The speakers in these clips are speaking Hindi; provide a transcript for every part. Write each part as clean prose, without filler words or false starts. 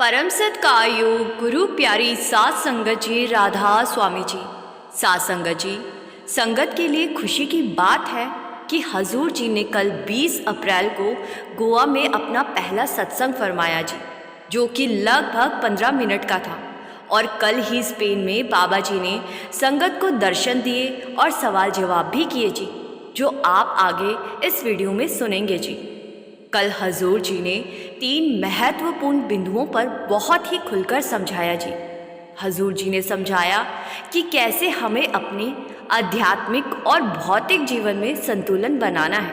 परम सत्कायोग गुरु प्यारी सात संगत जी राधा स्वामी जी। सात संगत जी, संगत के लिए खुशी की बात है कि हजूर जी ने कल 20 अप्रैल को गोवा में अपना पहला सत्संग फरमाया जी, जो कि लगभग 15 मिनट का था। और कल ही स्पेन में बाबा जी ने संगत को दर्शन दिए और सवाल जवाब भी किए जी, जो आप आगे इस वीडियो में सुनेंगे जी। कल हजूर जी ने 3 महत्वपूर्ण बिंदुओं पर बहुत ही खुलकर समझाया जी। हजूर जी ने समझाया कि कैसे हमें अपने आध्यात्मिक और भौतिक जीवन में संतुलन बनाना है।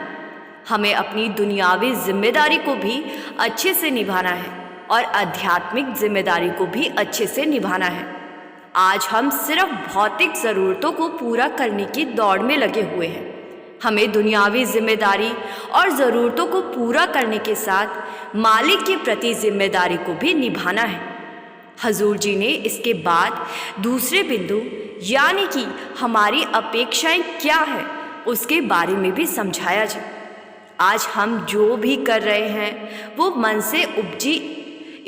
हमें अपनी दुनियावी जिम्मेदारी को भी अच्छे से निभाना है और आध्यात्मिक जिम्मेदारी को भी अच्छे से निभाना है। आज हम सिर्फ भौतिक ज़रूरतों को पूरा करने की दौड़ में लगे हुए हैं। हमें दुनियावी जिम्मेदारी और ज़रूरतों को पूरा करने के साथ मालिक के प्रति जिम्मेदारी को भी निभाना है। हजूर जी ने इसके बाद दूसरे बिंदु यानी कि हमारी अपेक्षाएं क्या है उसके बारे में भी समझाया जी। आज हम जो भी कर रहे हैं वो मन से उपजी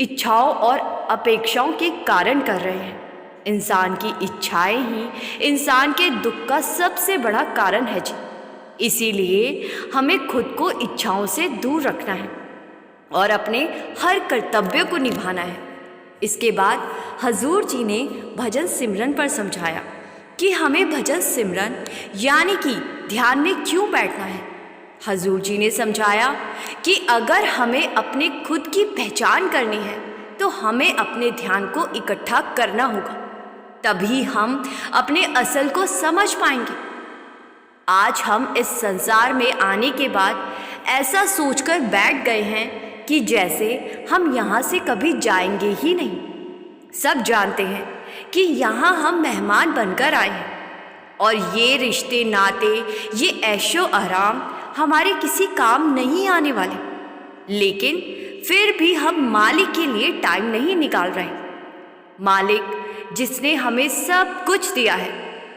इच्छाओं और अपेक्षाओं के कारण कर रहे हैं। इंसान की इच्छाएं ही इंसान के दुख का सबसे बड़ा कारण है जी। इसीलिए हमें खुद को इच्छाओं से दूर रखना है और अपने हर कर्तव्य को निभाना है। इसके बाद हजूर जी ने भजन सिमरन पर समझाया कि हमें भजन सिमरन यानी कि ध्यान में क्यों बैठना है। हजूर जी ने समझाया कि अगर हमें अपने खुद की पहचान करनी है तो हमें अपने ध्यान को इकट्ठा करना होगा, तभी हम अपने असल को समझ पाएंगे। आज हम इस संसार में आने के बाद ऐसा सोचकर बैठ गए हैं कि जैसे हम यहाँ से कभी जाएंगे ही नहीं। सब जानते हैं कि यहाँ हम मेहमान बनकर आए हैं और ये रिश्ते नाते, ये ऐशो आराम हमारे किसी काम नहीं आने वाले। लेकिन फिर भी हम मालिक के लिए टाइम नहीं निकाल रहे। मालिक जिसने हमें सब कुछ दिया है,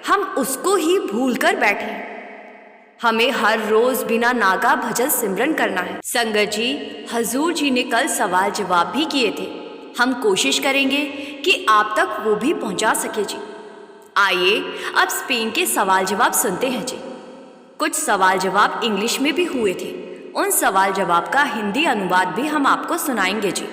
हम उसको ही भूल कर बैठे हैं। हमें हर रोज बिना नागा भजन सिमरन करना है। संगत जी, हजूर जी ने कल सवाल जवाब भी किए थे। हम कोशिश करेंगे कि आप तक वो भी पहुंचा सके जी। आइए अब स्पेन के सवाल जवाब सुनते हैं जी। कुछ सवाल जवाब इंग्लिश में भी हुए थे। उन सवाल जवाब का हिंदी अनुवाद भी हम आपको सुनाएंगे जी।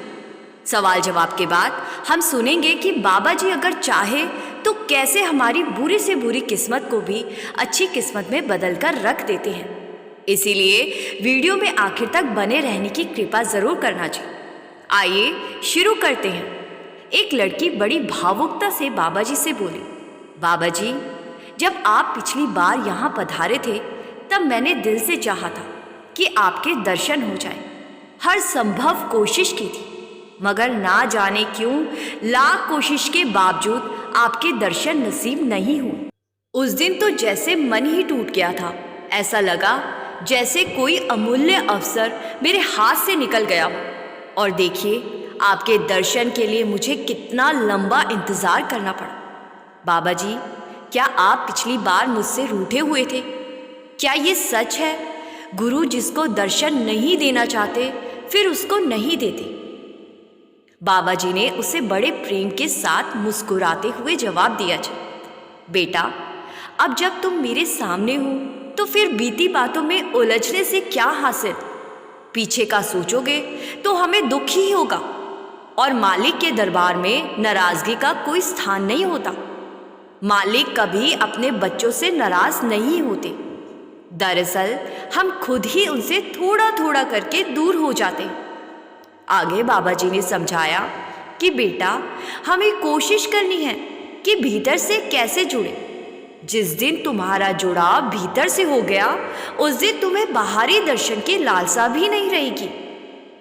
सवाल जवाब के बाद हम सुनेंगे कि बाबा जी अगर चाहे तो कैसे हमारी बुरी से बुरी किस्मत को भी अच्छी किस्मत में बदल कर रख देते हैं। इसीलिए वीडियो में आखिर तक बने रहने की कृपा ज़रूर करना जी। आइए शुरू करते हैं। एक लड़की बड़ी भावुकता से बाबा जी से बोली, बाबा जी, जब आप पिछली बार यहाँ पधारे थे तब मैंने दिल से चाहा था कि आपके दर्शन हो जाए। हर संभव कोशिश की थी, मगर ना जाने क्यों लाख कोशिश के बावजूद आपके दर्शन नसीब नहीं हुए। उस दिन तो जैसे मन ही टूट गया था। ऐसा लगा जैसे कोई अमूल्य अवसर मेरे हाथ से निकल गया हो। और देखिए, आपके दर्शन के लिए मुझे कितना लंबा इंतज़ार करना पड़ा। बाबा जी, क्या आप पिछली बार मुझसे रूठे हुए थे? क्या ये सच है? गुरु जिसको दर्शन नहीं देना चाहते फिर उसको नहीं देते। बाबा जी ने उसे बड़े प्रेम के साथ मुस्कुराते हुए जवाब दिया जी, बेटा, अब जब तुम मेरे सामने हो तो फिर बीती बातों में उलझने से क्या हासिल। पीछे का सोचोगे तो हमें दुख ही होगा और मालिक के दरबार में नाराज़गी का कोई स्थान नहीं होता। मालिक कभी अपने बच्चों से नाराज़ नहीं होते। दरअसल हम खुद ही उनसे थोड़ा थोड़ा करके दूर हो जाते हैं। आगे बाबा जी ने समझाया कि बेटा, हमें कोशिश करनी है कि भीतर से कैसे जुड़े। जिस दिन तुम्हारा जुड़ाव भीतर से हो गया उस दिन तुम्हें बाहरी दर्शन की लालसा भी नहीं रहेगी,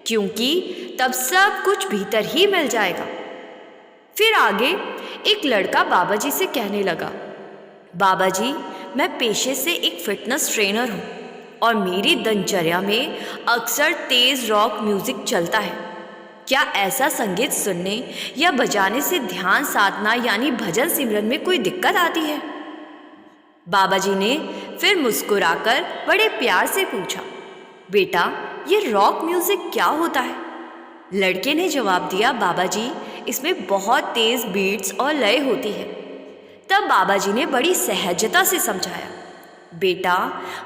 क्योंकि तब सब कुछ भीतर ही मिल जाएगा। फिर आगे एक लड़का बाबा जी से कहने लगा, बाबा जी, मैं पेशे से एक फिटनेस ट्रेनर हूँ और मेरी दिनचर्या में अक्सर तेज़ रॉक म्यूज़िक चलता है। क्या ऐसा संगीत सुनने या बजाने से ध्यान साधना यानी भजन सिमरन में कोई दिक्कत आती है? बाबा जी ने फिर मुस्कुराकर बड़े प्यार से पूछा, बेटा, ये रॉक म्यूज़िक क्या होता है? लड़के ने जवाब दिया, बाबा जी इसमें बहुत तेज बीट्स और लय होती है। तब बाबा जी ने बड़ी सहजता से समझाया, बेटा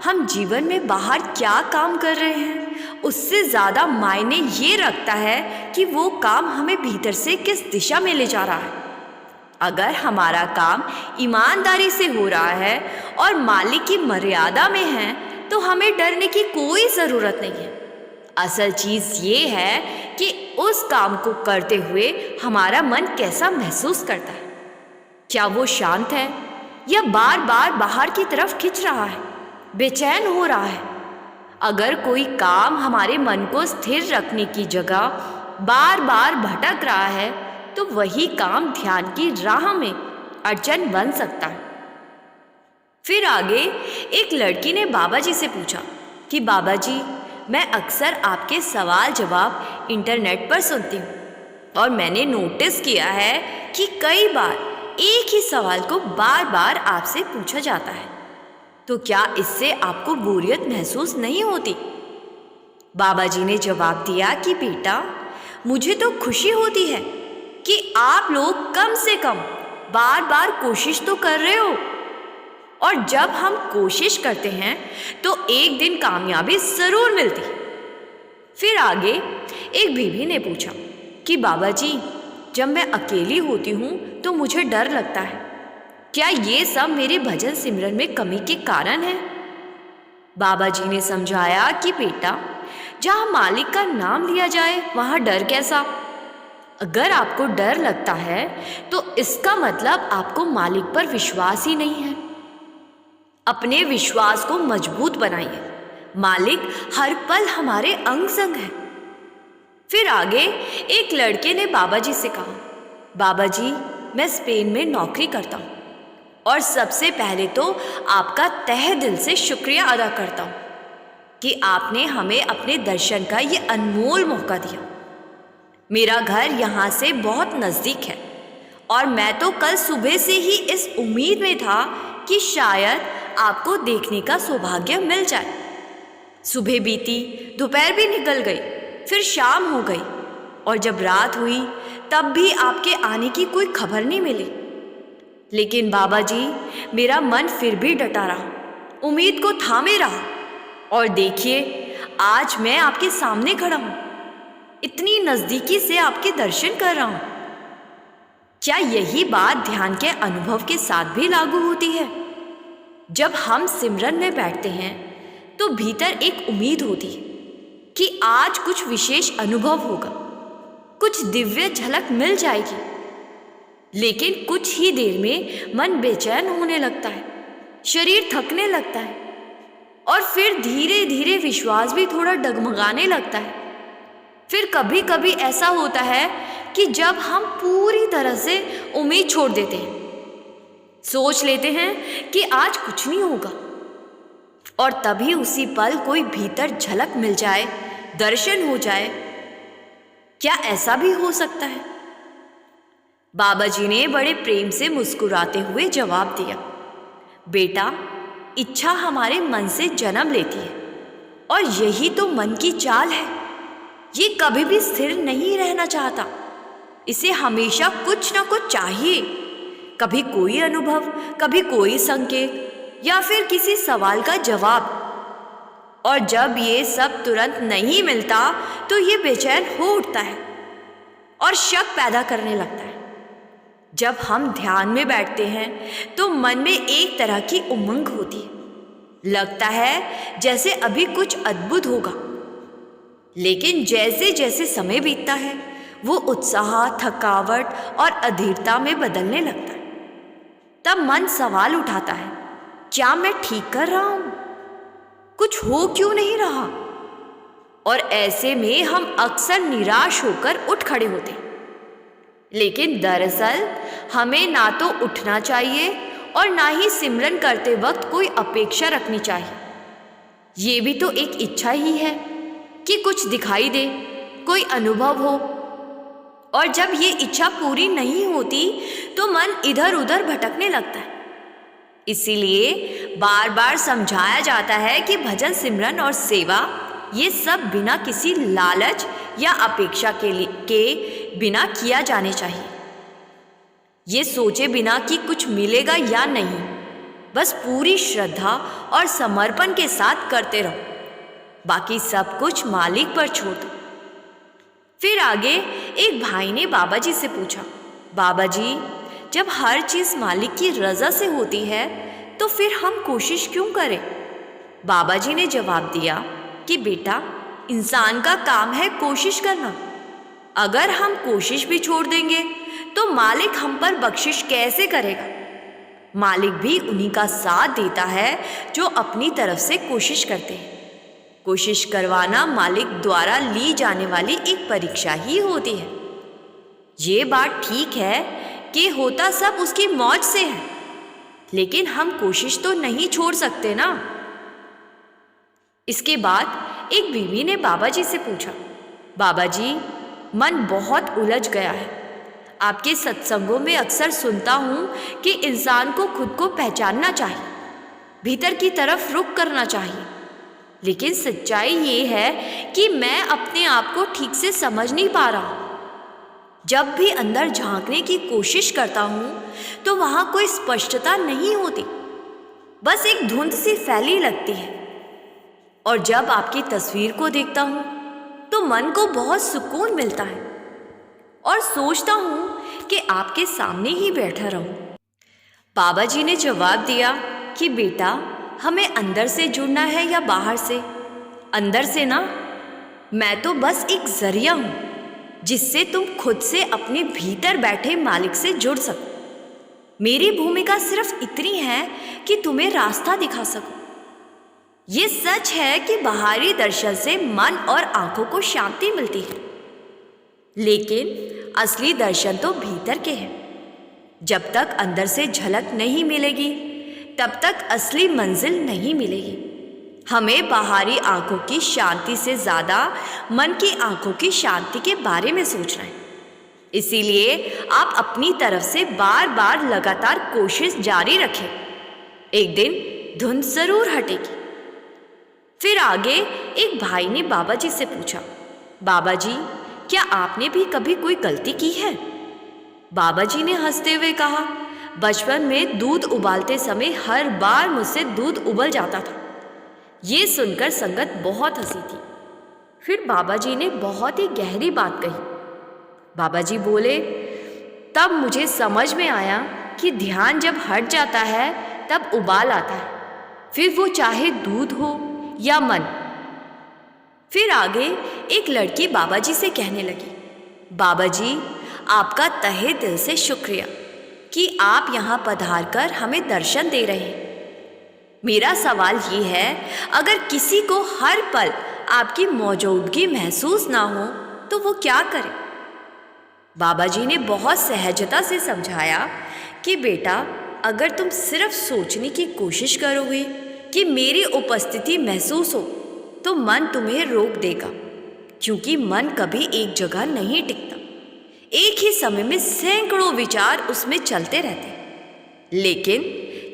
हम जीवन में बाहर क्या काम कर रहे हैं उससे ज़्यादा मायने ये रखता है कि वो काम हमें भीतर से किस दिशा में ले जा रहा है। अगर हमारा काम ईमानदारी से हो रहा है और मालिक की मर्यादा में है तो हमें डरने की कोई ज़रूरत नहीं है। असल चीज़ ये है कि उस काम को करते हुए हमारा मन कैसा महसूस करता है। क्या वो शांत है या बार बार बाहर की तरफ खिंच रहा है, बेचैन हो रहा है। अगर कोई काम हमारे मन को स्थिर रखने की जगह बार बार भटक रहा है तो वही काम ध्यान की राह में अड़चन बन सकता है। फिर आगे एक लड़की ने बाबा जी से पूछा कि बाबा जी मैं अक्सर आपके सवाल जवाब इंटरनेट पर सुनती हूँ और मैंने नोटिस किया है कि कई बार एक ही सवाल को बार बार आपसे पूछा जाता है, तो क्या इससे आपको बोरियत महसूस नहीं होती? बाबा जी ने जवाब दिया कि बेटा मुझे तो खुशी होती है कि आप लोग कम से कम बार बार कोशिश तो कर रहे हो, और जब हम कोशिश करते हैं तो एक दिन कामयाबी ज़रूर मिलती। फिर आगे एक बीवी ने पूछा कि बाबा जी जब मैं अकेली होती हूँ तो मुझे डर लगता है, क्या ये सब मेरे भजन सिमरन में कमी के कारण है? बाबा जी ने समझाया कि बेटा जहाँ मालिक का नाम लिया जाए वहाँ डर कैसा? अगर आपको डर लगता है तो इसका मतलब आपको मालिक पर विश्वास ही नहीं है। अपने विश्वास को मजबूत बनाइए, मालिक हर पल हमारे अंग संग है। फिर आगे एक लड़के ने बाबा जी से कहा, बाबा जी मैं स्पेन में नौकरी करता हूँ और सबसे पहले तो आपका तहे दिल से शुक्रिया अदा करता हूँ कि आपने हमें अपने दर्शन का ये अनमोल मौका दिया। मेरा घर यहाँ से बहुत नज़दीक है और मैं तो कल सुबह से ही इस उम्मीद में था कि शायद आपको देखने का सौभाग्य मिल जाए। सुबह बीती, दोपहर भी निकल गई, फिर शाम हो गई और जब रात हुई तब भी आपके आने की कोई खबर नहीं मिली। लेकिन बाबा जी मेरा मन फिर भी डटा रहा, उम्मीद को थामे रहा और देखिए आज मैं आपके सामने खड़ा हूँ, इतनी नज़दीकी से आपके दर्शन कर रहा हूँ। क्या यही बात ध्यान के अनुभव के साथ भी लागू होती है? जब हम सिमरन में बैठते हैं तो भीतर एक उम्मीद होती है कि आज कुछ विशेष अनुभव होगा, कुछ दिव्य झलक मिल जाएगी। लेकिन कुछ ही देर में मन बेचैन होने लगता है, शरीर थकने लगता है और फिर धीरे धीरे विश्वास भी थोड़ा डगमगाने लगता है। फिर कभी कभी ऐसा होता है कि जब हम पूरी तरह से उम्मीद छोड़ देते हैं, सोच लेते हैं कि आज कुछ नहीं होगा, और तभी उसी पल कोई भीतर झलक मिल जाए, दर्शन हो जाए। क्या ऐसा भी हो सकता है? बाबा जी ने बड़े प्रेम से मुस्कुराते हुए जवाब दिया, बेटा इच्छा हमारे मन से जन्म लेती है और यही तो मन की चाल है। ये कभी भी स्थिर नहीं रहना चाहता, इसे हमेशा कुछ ना कुछ चाहिए, कभी कोई अनुभव, कभी कोई संकेत या फिर किसी सवाल का जवाब। और जब ये सब तुरंत नहीं मिलता तो ये बेचैन हो उठता है और शक पैदा करने लगता है। जब हम ध्यान में बैठते हैं तो मन में एक तरह की उमंग होती है, लगता है जैसे अभी कुछ अद्भुत होगा। लेकिन जैसे जैसे समय बीतता है वो उत्साह, थकावट और अधीरता में बदलने लगता है। तब मन सवाल उठाता है, क्या मैं ठीक कर रहा हूं? कुछ हो क्यों नहीं रहा? और ऐसे में हम अक्सर निराश होकर उठ खड़े होते हैं। लेकिन दरअसल हमें ना तो उठना चाहिए और ना ही सिमरन करते वक्त कोई अपेक्षा रखनी चाहिए। ये भी तो एक इच्छा ही है कि कुछ दिखाई दे, कोई अनुभव हो। और जब ये इच्छा पूरी नहीं होती तो मन इधर उधर भटकने लगता है। इसीलिए बार बार समझाया जाता है कि भजन, सिमरन और सेवा ये सब बिना किसी लालच या अपेक्षा के बिना किया जाने चाहिए। ये सोचे बिना कि कुछ मिलेगा या नहीं, बस पूरी श्रद्धा और समर्पण के साथ करते रहो। बाकी सब कुछ मालिक पर छोड़ दो। फिर आगे एक भाई ने बाबा जी से पूछा, बाबा जी, जब हर चीज़ मालिक की रज़ा से होती है तो फिर हम कोशिश क्यों करें? बाबा जी ने जवाब दिया कि बेटा, इंसान का काम है कोशिश करना। अगर हम कोशिश भी छोड़ देंगे तो मालिक हम पर बख्शिश कैसे करेगा? मालिक भी उन्हीं का साथ देता है जो अपनी तरफ से कोशिश करते हैं। कोशिश करवाना मालिक द्वारा ली जाने वाली एक परीक्षा ही होती है। ये बात ठीक है कि होता सब उसकी मौज से है, लेकिन हम कोशिश तो नहीं छोड़ सकते ना। इसके बाद एक बीवी ने बाबा जी से पूछा, बाबा जी, मन बहुत उलझ गया है। आपके सत्संगों में अक्सर सुनता हूँ कि इंसान को खुद को पहचानना चाहिए, भीतर की तरफ रुख करना चाहिए, लेकिन सच्चाई ये है कि मैं अपने आप को ठीक से समझ नहीं पा रहा। जब भी अंदर झांकने की कोशिश करता हूँ तो वहाँ कोई स्पष्टता नहीं होती, बस एक धुंध सी फैली लगती है। और जब आपकी तस्वीर को देखता हूँ तो मन को बहुत सुकून मिलता है और सोचता हूँ कि आपके सामने ही बैठा रहूँ। बाबा जी ने जवाब दिया कि बेटा, हमें अंदर से जुड़ना है या बाहर से? अंदर से ना। मैं तो बस एक जरिया हूँ जिससे तुम खुद से अपने भीतर बैठे मालिक से जुड़ सको। मेरी भूमिका सिर्फ इतनी है कि तुम्हें रास्ता दिखा सकूं। ये सच है कि बाहरी दर्शन से मन और आंखों को शांति मिलती है, लेकिन असली दर्शन तो भीतर के हैं। जब तक अंदर से झलक नहीं मिलेगी तब तक असली मंजिल नहीं मिलेगी। हमें बाहरी आंखों की शांति से ज़्यादा मन की आंखों की शांति के बारे में सोचना है। इसीलिए आप अपनी तरफ से बार बार लगातार कोशिश जारी रखें। एक दिन धुंध ज़रूर हटेगी। फिर आगे एक भाई ने बाबा जी से पूछा, बाबा जी, क्या आपने भी कभी कोई गलती की है? बाबा जी ने हंसते हुए कहा, बचपन में दूध उबालते समय हर बार मुझसे दूध उबल जाता था। ये सुनकर संगत बहुत हंसी थी। फिर बाबा जी ने बहुत ही गहरी बात कही। बाबा जी बोले, तब मुझे समझ में आया कि ध्यान जब हट जाता है तब उबाल आता है, फिर वो चाहे दूध हो या मन। फिर आगे एक लड़की बाबा जी से कहने लगी, बाबा जी, आपका तहे दिल से शुक्रिया कि आप यहाँ पधार कर हमें दर्शन दे रहे हैं। मेरा सवाल ये है, अगर किसी को हर पल आपकी मौजूदगी महसूस ना हो तो वो क्या करे? बाबा जी ने बहुत सहजता से समझाया कि बेटा, अगर तुम सिर्फ सोचने की कोशिश करोगे कि मेरी उपस्थिति महसूस हो तो मन तुम्हें रोक देगा, क्योंकि मन कभी एक जगह नहीं टिकता। एक ही समय में सैकड़ों विचार उसमें चलते रहते हैं। लेकिन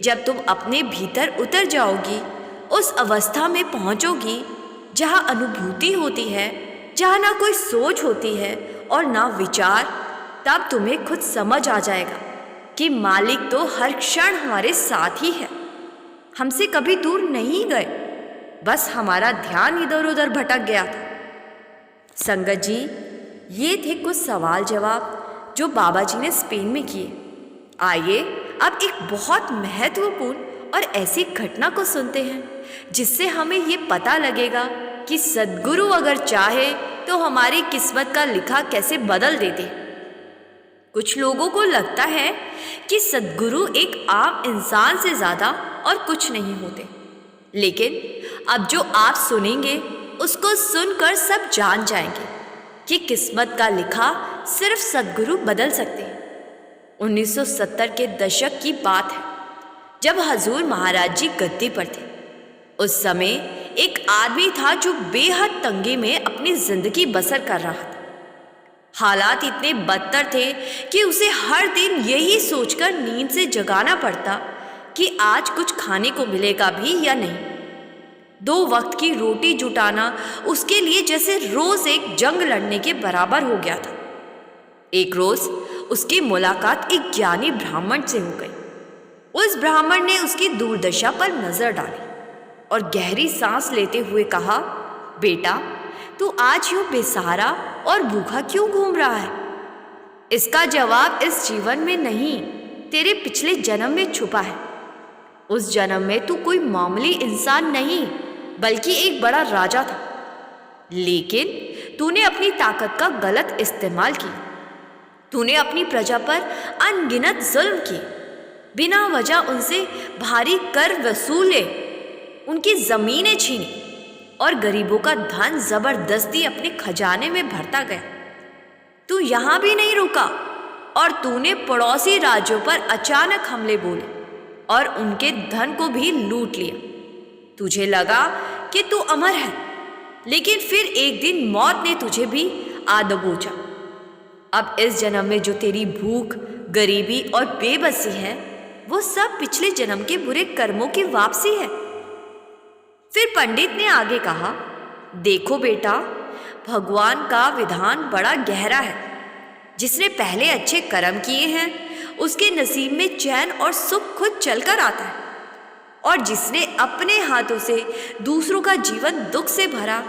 जब तुम अपने भीतर उतर जाओगी, उस अवस्था में पहुंचोगी जहां अनुभूति होती है, जहां ना कोई सोच होती है और ना विचार, तब तुम्हें खुद समझ आ जाएगा कि मालिक तो हर क्षण हमारे साथ ही है, हमसे कभी दूर नहीं गए, बस हमारा ध्यान इधर उधर भटक गया था। संगत जी, ये थे कुछ सवाल जवाब जो बाबा जी ने स्पेन में किए। आइए अब एक बहुत महत्वपूर्ण और ऐसी घटना को सुनते हैं जिससे हमें ये पता लगेगा कि सद्गुरु अगर चाहे तो हमारी किस्मत का लिखा कैसे बदल देते। कुछ लोगों को लगता है कि सद्गुरु एक आम इंसान से ज़्यादा और कुछ नहीं होते, लेकिन अब जो आप सुनेंगे उसको सुनकर सब जान जाएंगे कि किस्मत का लिखा सिर्फ सद्गुरु बदल सकते हैं। 1970 के दशक की बात है, जब हजूर महाराज जी गद्दी पर थे। उस समय एक आदमी था जो बेहद तंगी में अपनी जिंदगी बसर कर रहा था। हालात इतने बदतर थे कि उसे हर दिन यही सोचकर नींद से जगाना पड़ता कि आज कुछ खाने को मिलेगा भी या नहीं। 2 वक्त की रोटी जुटाना उसके लिए जैसे रोज एक जंग लड़ने के बराबर हो गया था। एक रोज उसकी मुलाकात एक ज्ञानी ब्राह्मण से हो गई। उस ब्राह्मण ने उसकी दुर्दशा पर नजर डाली और गहरी सांस लेते हुए कहा, बेटा, तू आज यूं बेसहारा और भूखा क्यों घूम रहा है? इसका जवाब इस जीवन में नहीं, तेरे पिछले जन्म में छुपा है। उस जन्म में तू कोई मामूली इंसान नहीं, बल्कि एक बड़ा राजा था। लेकिन तूने अपनी ताकत का गलत इस्तेमाल किया। तूने अपनी प्रजा पर अनगिनत जुल्म किए, बिना वजह उनसे भारी कर वसूले, उनकी जमीनें छीनी और गरीबों का धन जबरदस्ती अपने खजाने में भरता गया। तू यहां भी नहीं रुका और तूने पड़ोसी राज्यों पर अचानक हमले बोले और उनके धन को भी लूट लिया। तुझे लगा कि तू अमर है, लेकिन फिर एक दिन मौत ने तुझे भी आ दबोचा। अब इस जन्म में जो तेरी भूख, गरीबी और बेबसी है, वो सब पिछले जन्म के बुरे कर्मों की वापसी है। फिर पंडित ने आगे कहा, देखो बेटा, भगवान का विधान बड़ा गहरा है। जिसने पहले अच्छे कर्म किए हैं, उसके नसीब में चैन और सुख खुद चलकर आता है, और जिसने अपने हाथों से दूसरों का जीवन दुख से भरा,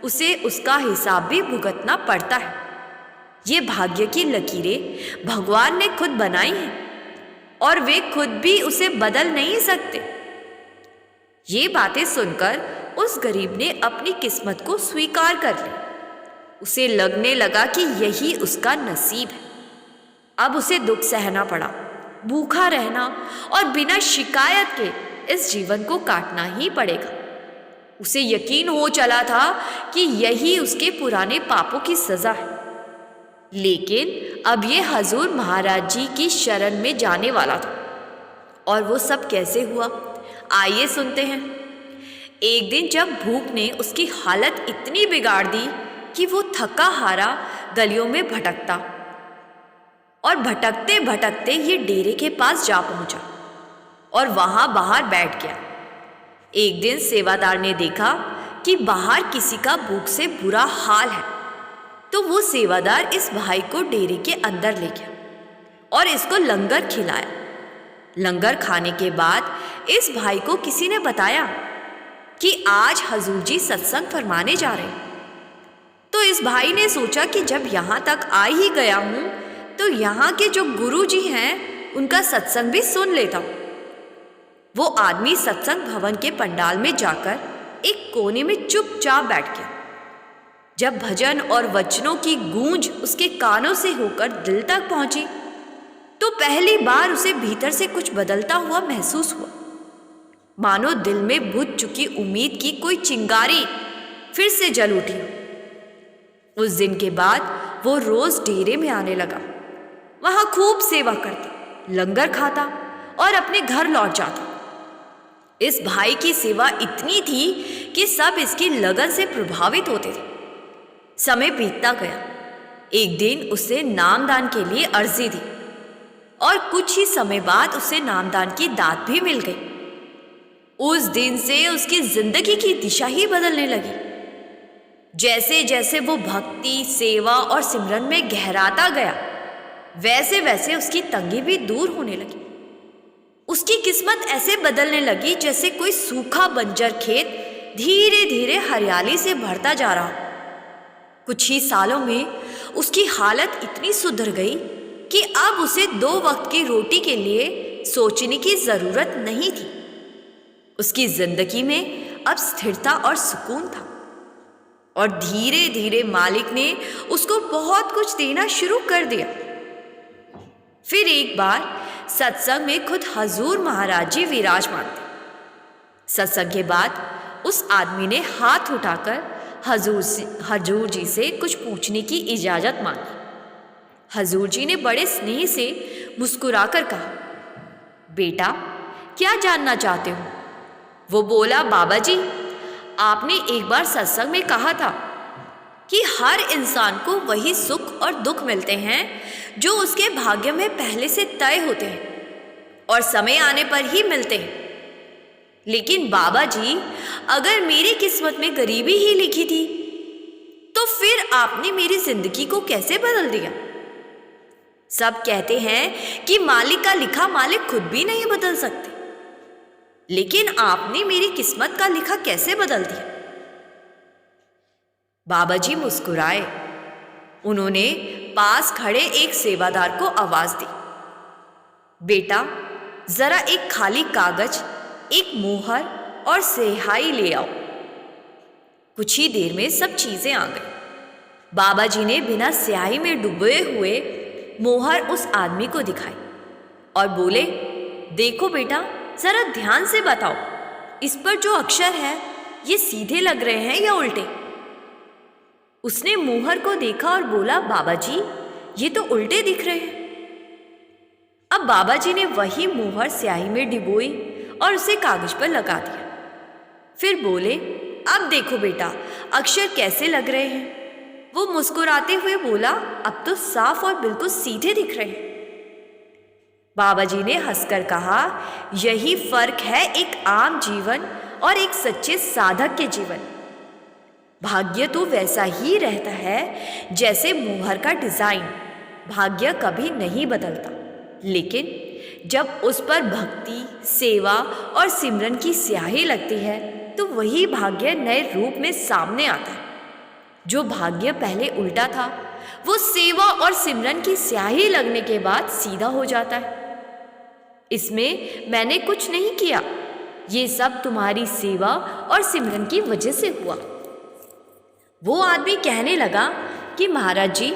उसे उसका हिसाब भी भुगतना पड़ता है। ये भाग्य की लकीरें भगवान ने खुद बनाई हैं और वे खुद भी उसे बदल नहीं सकते। ये बातें सुनकर उस गरीब ने अपनी किस्मत को स्वीकार कर लिया। उसे लगने लगा कि यही उसका नसीब है। अब उसे दुख सहना पड़ा, भूखा रहना और बिना शिकायत के इस जीवन को काटना ही पड़ेगा। उसे यकीन हो चला था कि यही उसके पुराने पापों की सजा है। लेकिन अब ये हजूर महाराज जी की शरण में जाने वाला था। और वो सब कैसे हुआ, आइए सुनते हैं। एक दिन जब भूख ने उसकी हालत इतनी बिगाड़ दी कि वो थका हारा गलियों में भटकता, और भटकते भटकते ये डेरे के पास जा पहुंचा और वहां बाहर बैठ गया। एक दिन सेवादार ने देखा कि बाहर किसी का भूख से बुरा हाल है, तो वो सेवादार इस भाई को डेरे के अंदर ले गया और इसको लंगर खिलाया। लंगर खाने के बाद इस भाई को किसी ने बताया कि आज हजूर जी सत्संग फरमाने जा रहे हैं। तो इस भाई ने सोचा कि जब यहाँ तक आ ही गया हूँ, तो यहाँ के जो गुरु जी हैं उनका सत्संग भी सुन लेता हूँ। वो आदमी सत्संग भवन के पंडाल में जाकर एक कोने में चुपचाप बैठ गया। जब भजन और वचनों की गूंज उसके कानों से होकर दिल तक पहुंची, तो पहली बार उसे भीतर से कुछ बदलता हुआ महसूस हुआ, मानो दिल में बुझ चुकी उम्मीद की कोई चिंगारी फिर से जल उठी। उस दिन के बाद वो रोज डेरे में आने लगा, वहां खूब सेवा करता, लंगर खाता और अपने घर लौट जाता। इस भाई की सेवा इतनी थी कि सब इसकी लगन से प्रभावित होते थे। समय बीतता गया। एक दिन उसे नामदान के लिए अर्जी दी और कुछ ही समय बाद उसे नामदान की दात भी मिल गई। उस दिन से उसकी जिंदगी की दिशा ही बदलने लगी। जैसे जैसे वो भक्ति, सेवा और सिमरन में गहराता गया, वैसे वैसे उसकी तंगी भी दूर होने लगी। उसकी किस्मत ऐसे बदलने लगी जैसे कोई सूखा बंजर खेत धीरे धीरे हरियाली से भरता जा रहा। कुछ ही सालों में उसकी हालत इतनी सुधर गई कि अब उसे 2 वक्त की रोटी के लिए सोचने की जरूरत नहीं थी। उसकी जिंदगी में अब स्थिरता और सुकून था, और धीरे धीरे मालिक ने उसको बहुत कुछ देना शुरू कर दिया। फिर एक बार सत्संग में खुद हजूर महाराज जी विराजमान थे। सत्संग के बाद उस आदमी ने हाथ उठाकर हजूर जी से कुछ पूछने की इजाजत मांगी। हजूर जी ने बड़े स्नेह से मुस्कुराकर कहा, बेटा, क्या जानना चाहते हो? वो बोला, बाबा जी, आपने एक बार सत्संग में कहा था कि हर इंसान को वही सुख और दुख मिलते हैं जो उसके भाग्य में पहले से तय होते हैं और समय आने पर ही मिलते हैं। लेकिन बाबा जी, अगर मेरी किस्मत में गरीबी ही लिखी थी तो फिर आपने मेरी जिंदगी को कैसे बदल दिया? सब कहते हैं कि मालिक का लिखा मालिक खुद भी नहीं बदल सकते, लेकिन आपने मेरी किस्मत का लिखा कैसे बदल दिया? बाबा जी मुस्कुराए। उन्होंने पास खड़े एक सेवादार को आवाज दी, बेटा जरा एक खाली कागज, एक मोहर और स्याही ले आओ। कुछ ही देर में सब चीजें आ गई। बाबा जी ने बिना स्याही में डूबे हुए मोहर उस आदमी को दिखाई और बोले, देखो बेटा जरा ध्यान से बताओ, इस पर जो अक्षर है ये सीधे लग रहे हैं या उल्टे? उसने मोहर को देखा और बोला, बाबा जी ये तो उल्टे दिख रहे हैं। अब बाबा जी ने वही मोहर स्याही में डिबोई और उसे कागज पर लगा दिया। फिर बोले, अब देखो बेटा अक्षर कैसे लग रहे हैं? वो मुस्कुराते हुए बोला, अब तो साफ और बिल्कुल सीधे दिख रहे हैं। बाबा जी ने हंसकर कहा, यही फर्क है एक आम जीवन और एक सच्चे साधक के जीवन। भाग्य तो वैसा ही रहता है जैसे मोहर का डिजाइन। भाग्य कभी नहीं बदलता, लेकिन जब उस पर भक्ति, सेवा और सिमरन की स्याही लगती है तो वही भाग्य नए रूप में सामने आता है। जो भाग्य पहले उल्टा था वो सेवा और सिमरन की स्याही लगने के बाद सीधा हो जाता है। इसमें मैंने कुछ नहीं किया, ये सब तुम्हारी सेवा और सिमरन की वजह से हुआ। वो आदमी कहने लगा कि महाराज जी,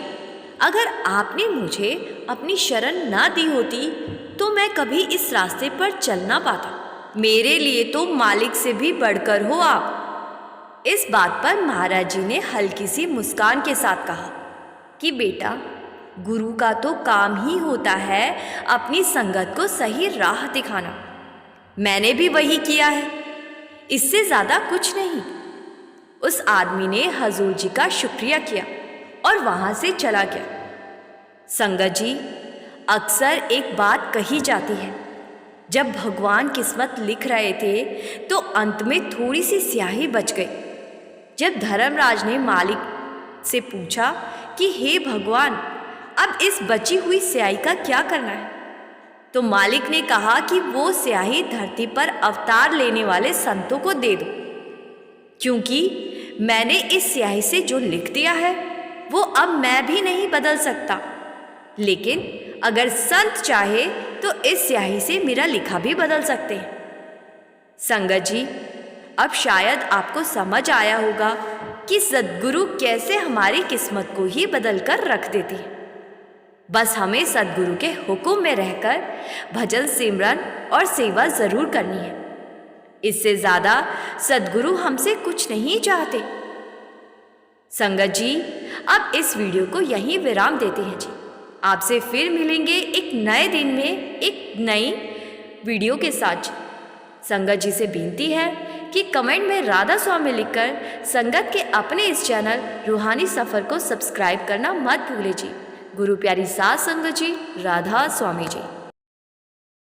अगर आपने मुझे अपनी शरण ना दी होती तो मैं कभी इस रास्ते पर चल ना पाता। मेरे लिए तो मालिक से भी बढ़कर हो आप। इस बात पर महाराज जी ने हल्की सी मुस्कान के साथ कहा कि बेटा, गुरु का तो काम ही होता है अपनी संगत को सही राह दिखाना। मैंने भी वही किया है, इससे ज़्यादा कुछ नहीं। उस आदमी ने हजूर जी का शुक्रिया किया और वहाँ से चला गया। संगत जी, अक्सर एक बात कही जाती है, जब भगवान किस्मत लिख रहे थे तो अंत में थोड़ी सी स्याही बच गई। जब धर्मराज ने मालिक से पूछा कि हे भगवान, अब इस बची हुई स्याही का क्या करना है, तो मालिक ने कहा कि वो स्याही धरती पर अवतार लेने वाले संतों को दे दो, क्योंकि मैंने इस स्याही से जो लिख दिया है वो अब मैं भी नहीं बदल सकता। लेकिन अगर संत चाहे तो इस स्याही से मेरा लिखा भी बदल सकते हैं। संगत जी, अब शायद आपको समझ आया होगा कि सद्गुरु कैसे हमारी किस्मत को ही बदल कर रख देते हैं। बस हमें सद्गुरु के हुक्म में रहकर भजन, सिमरन और सेवा जरूर करनी है। इससे ज़्यादा सद्गुरु हमसे कुछ नहीं चाहते। संगत जी, अब इस वीडियो को यहीं विराम देते हैं जी। आपसे फिर मिलेंगे एक नए दिन में एक नई वीडियो के साथ। संगत जी से विनती है कि कमेंट में राधा स्वामी लिखकर संगत के अपने इस चैनल रूहानी सफ़र को सब्सक्राइब करना मत भूलिए जी। गुरु प्यारी सात संगत जी, राधा स्वामी जी।